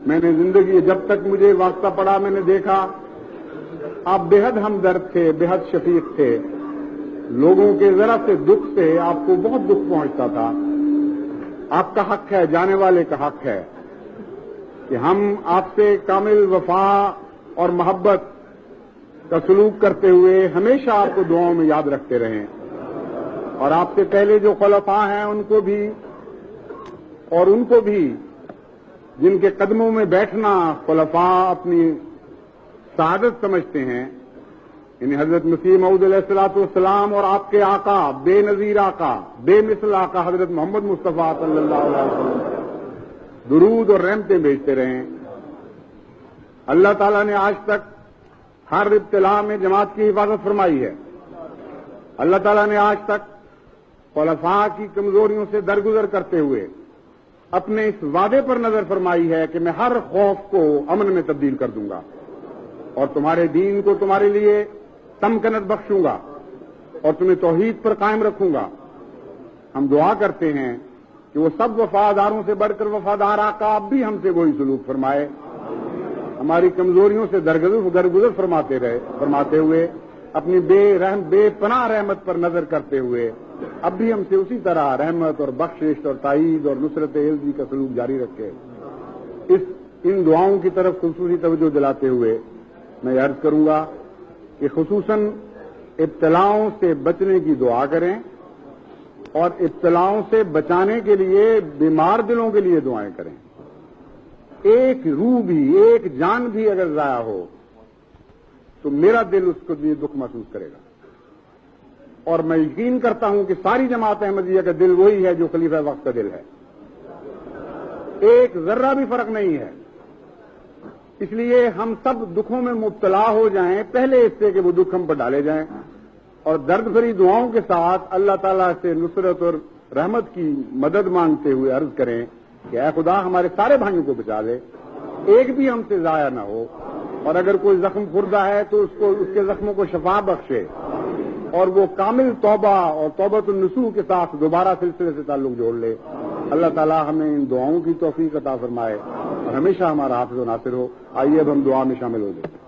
میں نے زندگی جب تک مجھے واسطہ پڑا میں نے دیکھا آپ بےحد ہمدرد تھے، بےحد شفیق تھے. لوگوں کے ذرا سے دکھ سے آپ کو بہت دکھ پہنچتا تھا. آپ کا حق ہے، جانے والے کا حق ہے کہ ہم آپ سے کامل وفا اور محبت کا سلوک کرتے ہوئے ہمیشہ آپ کو دعاؤں میں یاد رکھتے رہیں. اور آپ سے پہلے جو خلفاء ہیں ان کو بھی جن کے قدموں میں بیٹھنا خلفاء اپنی سعادت سمجھتے ہیں، یعنی حضرت مسیح موعود علیہ الصلوۃ والسلام اور آپ کے آقا، بے نظیر آقا، بے مثل آقا حضرت محمد مصطفیٰ صلی اللہ علیہ وسلم درود اور رحمتیں بھیجتے رہیں. اللہ تعالیٰ نے آج تک ہر ابتلا میں جماعت کی حفاظت فرمائی ہے. اللہ تعالیٰ نے آج تک خلفاء کی کمزوریوں سے درگزر کرتے ہوئے اپنے اس وعدے پر نظر فرمائی ہے کہ میں ہر خوف کو امن میں تبدیل کر دوں گا اور تمہارے دین کو تمہارے لیے تمکنت بخشوں گا اور تمہیں توحید پر قائم رکھوں گا. ہم دعا کرتے ہیں کہ وہ سب وفاداروں سے بڑھ کر وفادار آقا اب بھی ہم سے وہی سلوک فرمائے، ہماری کمزوریوں سے درگزر فرماتے ہوئے اپنی بے پناہ رحمت پر نظر کرتے ہوئے اب بھی ہم سے اسی طرح رحمت اور بخشش اور تائید اور نصرت عزی کا سلوک جاری رکھے. ان دعاؤں کی طرف خصوصی توجہ دلاتے ہوئے میں عرض کروں گا کہ خصوصاً ابتلاؤں سے بچنے کی دعا کریں اور ابتلاؤں سے بچانے کے لیے بیمار دلوں کے لیے دعائیں کریں. ایک روح بھی، ایک جان بھی اگر ضائع ہو تو میرا دل اس کو لیے دکھ محسوس کرے گا. اور میں یقین کرتا ہوں کہ ساری جماعت احمدیہ کا دل وہی ہے جو خلیفہ وقت کا دل ہے. ایک ذرہ بھی فرق نہیں ہے. اس لیے ہم سب دکھوں میں مبتلا ہو جائیں پہلے اس سے کہ وہ دکھ ہم پر ڈالے جائیں اور درد بھری دعاؤں کے ساتھ اللہ تعالیٰ سے نصرت اور رحمت کی مدد مانگتے ہوئے عرض کریں کہ اے خدا ہمارے سارے بھائیوں کو بچا لے، ایک بھی ہم سے ضائع نہ ہو، اور اگر کوئی زخم خوردہ ہے تو اس کے زخموں کو شفا بخشے اور وہ کامل توبہ اور توبۃ النصوح کے ساتھ دوبارہ سلسلے سے تعلق جوڑ لے. اللہ تعالیٰ ہمیں ان دعاؤں کی توفیق عطا فرمائے اور ہمیشہ ہمارا حافظ و ناصر ہو. آئیے اب ہم دعا میں شامل ہو جائیں.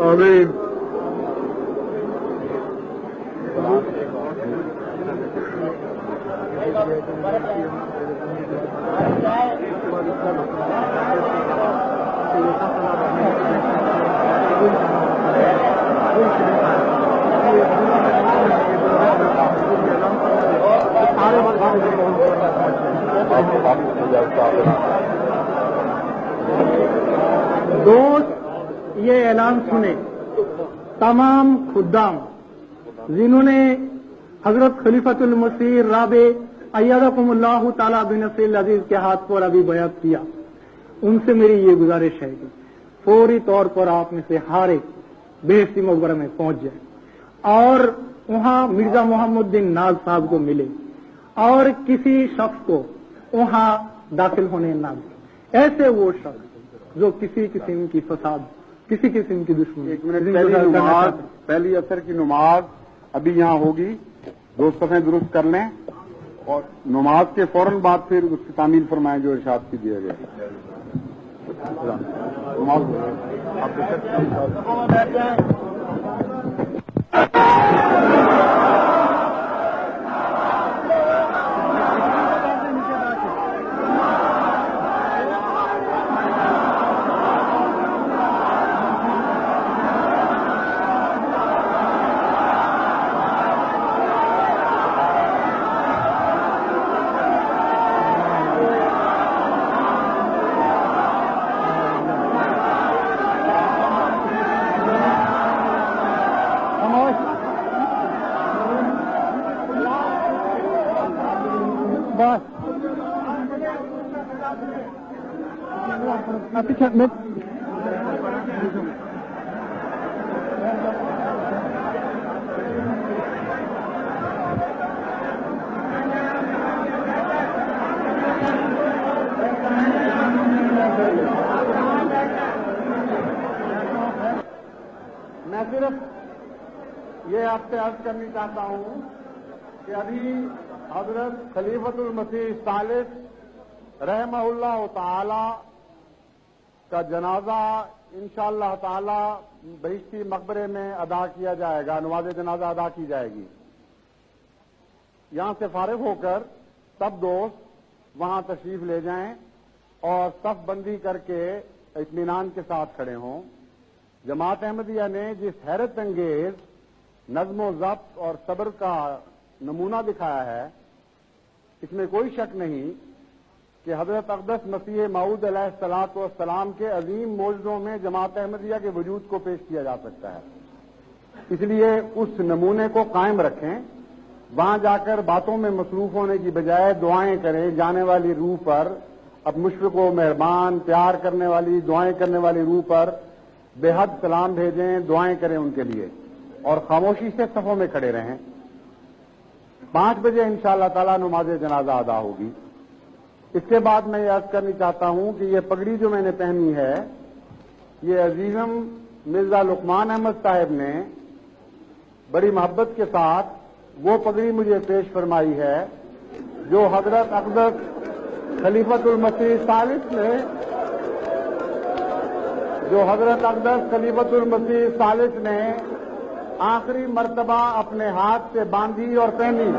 آمین. دوست یہ اعلان سنے، تمام خدام جنہوں نے حضرت خلیفۃ المسیح رابع ایدکم اللہ تعالی بنصر العزیز کے ہاتھ پر ابھی بیعت کیا، ان سے میری یہ گزارش ہے کہ فوری طور پر آپ میں سے ہر ایک بہشتی مقبرہ میں پہنچ جائے اور وہاں مرزا محمد بن ناز صاحب کو ملے اور کسی شخص کو وہاں داخل ہونے نہ دے. ایسے وہ شخص جو کسی قسم کی فساد، کسی قسم کی دشمنی. ایک منٹ، پہلی اثر کی نماز ابھی یہاں ہوگی، دو صفیں درست کر لیں اور نماز کے فوراً بعد پھر اس کی تعمیل فرمائیں جو ارشاد کی دیا گیا. بس پیچھے میں صرف یہ آپ سے عرض کرنی چاہتا ہوں کہ ابھی حضرت خلیفۃ المسیح الثالث رحمہ اللہ تعالی کا جنازہ انشاءاللہ تعالی بہشتی مقبرے میں ادا کیا جائے گا، نماز جنازہ ادا کی جائے گی. یہاں سے فارغ ہو کر سب دوست وہاں تشریف لے جائیں اور صف بندی کر کے اطمینان کے ساتھ کھڑے ہوں. جماعت احمدیہ نے جس حیرت انگیز نظم و ضبط اور صبر کا نمونہ دکھایا ہے، اس میں کوئی شک نہیں کہ حضرت اقدس مسیح موعود علیہ الصلوۃ والسلام کے عظیم معجزوں میں جماعت احمدیہ کے وجود کو پیش کیا جا سکتا ہے. اس لیے اس نمونے کو قائم رکھیں. وہاں جا کر باتوں میں مصروف ہونے کی بجائے دعائیں کریں. جانے والی روح پر اب مشفق و مہربان پیار کرنے والی دعائیں کرنے والی روح پر بے حد سلام بھیجیں، دعائیں کریں ان کے لیے اور خاموشی سے صفوں میں کھڑے رہیں. 5 بجے انشاءاللہ تعالی نماز جنازہ ادا ہوگی. اس کے بعد میں یہ عرض کرنی چاہتا ہوں کہ یہ پگڑی جو میں نے پہنی ہے، یہ عزیزم مرزا لقمان احمد صاحب نے بڑی محبت کے ساتھ وہ پگڑی مجھے پیش فرمائی ہے جو حضرت اقدس خلیفۃ المسیح الثالث نے آخری مرتبہ اپنے ہاتھ سے باندھی اور پہنی.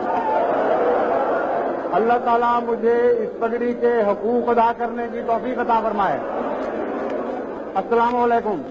اللہ تعالیٰ مجھے اس پگڑی کے حقوق ادا کرنے کی توفیق عطا فرمائے. السلام علیکم.